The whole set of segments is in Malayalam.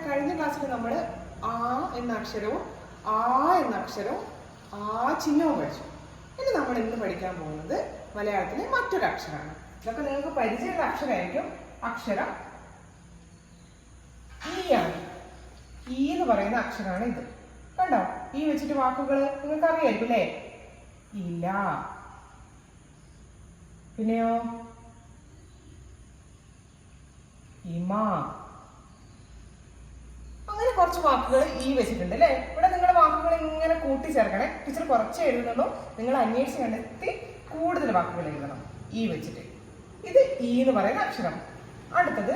കഴിഞ്ഞ ക്ലാസ്സിൽ നമ്മൾ ആ എന്ന അക്ഷരവും ആ എന്ന അക്ഷരവും ആ ചിഹ്നവും പഠിച്ചു. ഇനി നമ്മൾ ഇന്ന് പഠിക്കാൻ പോകുന്നത് മലയാളത്തിലെ മറ്റൊരു അക്ഷരമാണ്. ഇതൊക്കെ നിങ്ങൾക്ക് പരിചയമുള്ള അക്ഷരമായിരിക്കും. അക്ഷരം ഈ ആണ്. ഈ എന്ന് പറയുന്ന അക്ഷരമാണ് ഇത്. കണ്ടോ? ഈ വെച്ചിട്ട് വാക്കുകൾ നിങ്ങൾക്ക് അറിയായിരിക്കും അല്ലേ? ഇല, പിന്നെയോ ഇമ, അങ്ങനെ കുറച്ച് വാക്കുകൾ ഈ വെച്ചിട്ടുണ്ട് അല്ലേ? ഇവിടെ നിങ്ങളുടെ വാക്കുകൾ ഇങ്ങനെ കൂട്ടിച്ചേർക്കണേ. ടീച്ചർ കുറച്ച് എഴുതുന്നുള്ളൂ, നിങ്ങൾ അന്വേഷിച്ച് കണ്ടെത്തി കൂടുതൽ വാക്കുകൾ എഴുതണം ഈ വെച്ചിട്ട്. ഇത് ഈ എന്ന് പറയുന്ന അക്ഷരം. അടുത്തത്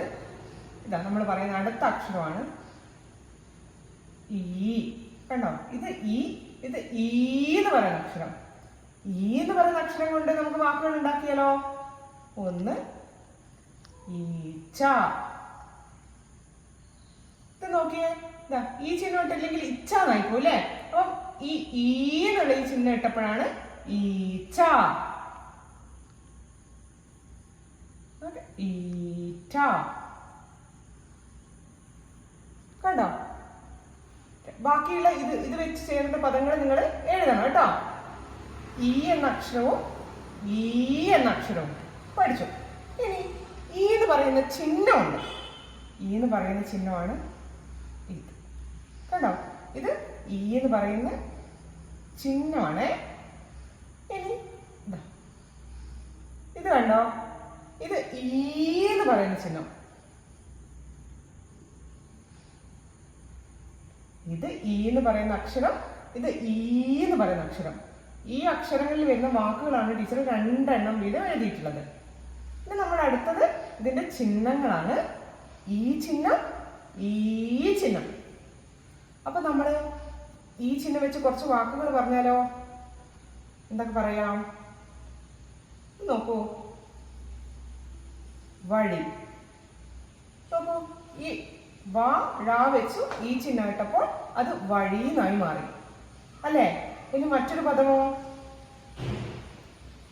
ഇതാ നമ്മൾ പറയുന്ന അടുത്ത അക്ഷരമാണ് ഈ. കണ്ടോ? ഇത് ഈ, ഇത് ഈ എന്ന് പറയുന്ന അക്ഷരം. ഈ എന്ന് പറയുന്ന അക്ഷരം കൊണ്ട് നമുക്ക് വാക്കുകൾ ഉണ്ടാക്കിയാലോ? ഒന്ന് ഈച്ച. ഇത് നോക്കിയേ, ഇതാ ഈ ചിഹ്നം ഇട്ടില്ലെങ്കിൽ ഇച്ച എന്നായിപ്പോ അല്ലേ? അപ്പം ഈ എന്നുള്ള ഈ ചിഹ്നം ഇട്ടപ്പോഴാണ് ഈച്ച. ഈറ്റ. കണ്ടോ? ബാക്കിയുള്ള ഇത് വെച്ച് ചേർന്ന പദങ്ങൾ നിങ്ങൾ എഴുതണം കേട്ടോ. ഈ എന്ന അക്ഷരവും ഈ എന്ന അക്ഷരവും പഠിച്ചു. ഇനി ഈ എന്ന് പറയുന്ന ചിഹ്നമുണ്ട്. ഈ എന്ന് പറയുന്ന ചിഹ്നമാണ് ഇത്. കണ്ടോ? ഇത് ഈ എന്ന് പറയുന്ന ചിഹ്നമാണ്. ഇനി ഇത് കണ്ടോ? ഇത് ഈ എന്ന് പറയുന്ന ചിഹ്നം. ഇത് ഈ എന്ന് പറയുന്ന അക്ഷരം, ഇത് ഈ എന്ന് പറയുന്ന അക്ഷരം. ഈ അക്ഷരങ്ങളിൽ വരുന്ന വാക്കുകളാണ് ടീച്ചർ രണ്ടെണ്ണം വീതം എഴുതിയിട്ടുള്ളത്. ഇനി നമ്മൾ അടുത്തത് ഇതിന്റെ ചിഹ്നങ്ങളാണ്. ഈ ചിഹ്നം, ഈ ചിഹ്നം. അപ്പൊ നമ്മൾ ഈ ചിഹ്നം വെച്ച് കുറച്ച് വാക്കുകൾ പറഞ്ഞാലോ? എന്തൊക്കെ പറയാം നോക്കൂ. വഴി. നോക്കൂ, ഈ വാ ഴ വെച്ചു ഈ ചിഹ്നം ഇട്ടപ്പോൾ അത് വഴി എന്നായി മാറി അല്ലേ? ഇനി മറ്റൊരു പദമോ?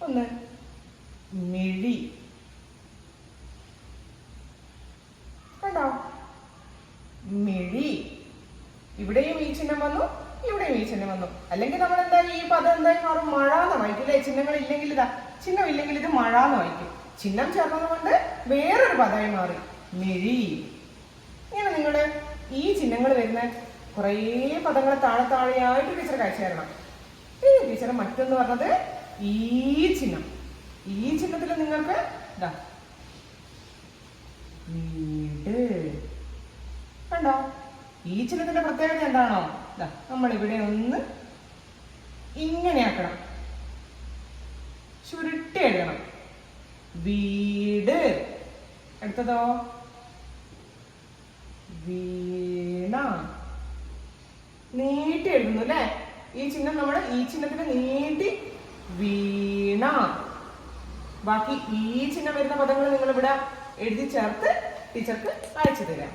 ഒന്ന് മിഴി. കണ്ടോ? മിഴി. ഇവിടെയും ഈ ചിഹ്നം വന്നു, ഇവിടെയും ഈ ചിഹ്നം വന്നു. അല്ലെങ്കിൽ നമ്മൾ എന്താ ഈ പദം എന്തായി മാറും? മഴ എന്ന് വായിക്കും അല്ലേ? ചിഹ്നങ്ങൾ ഇല്ലെങ്കിൽ ഇതാ, ചിഹ്നം ഇല്ലെങ്കിൽ ഇത് മഴ എന്ന് വായിക്കും. ചിഹ്നം ചേർന്നത് കൊണ്ട് വേറൊരു പദമായി മാറി, മിഴി. ഇങ്ങനെ നിങ്ങൾ ഈ ചിഹ്നങ്ങൾ വരുന്ന കുറേ പദങ്ങൾ താഴെ താഴെയായിട്ട് ടീച്ചർ കഴിച്ചു തരണം. ഇനി ടീച്ചർ മറ്റൊന്ന് പറഞ്ഞത് ഈ ചിഹ്നം. ഈ ചിഹ്നത്തിൽ നിങ്ങൾക്ക് ഇതാ വീട്. കണ്ടോ? ഈ ചിഹ്നത്തിന്റെ പ്രത്യേകത എന്താണോ? ഇതാ നമ്മൾ ഇവിടെ ഒന്ന് ഇങ്ങനെ ആക്കണം, ചുരുട്ടി എഴുതണം. വീട്. അടുത്തതോ വീണ. നീട്ടി എഴുതുന്നു അല്ലേ? ഈ ചിഹ്നം നമ്മൾ ഈ ചിഹ്നത്തിന് നീട്ടി വീണ. ബാക്കി ഈ ചിഹ്നം വരുന്ന പദങ്ങൾ നിങ്ങൾ ഇവിടെ എഴുതി ചേർത്ത് ടീച്ചർക്ക് അയച്ചു തരാം.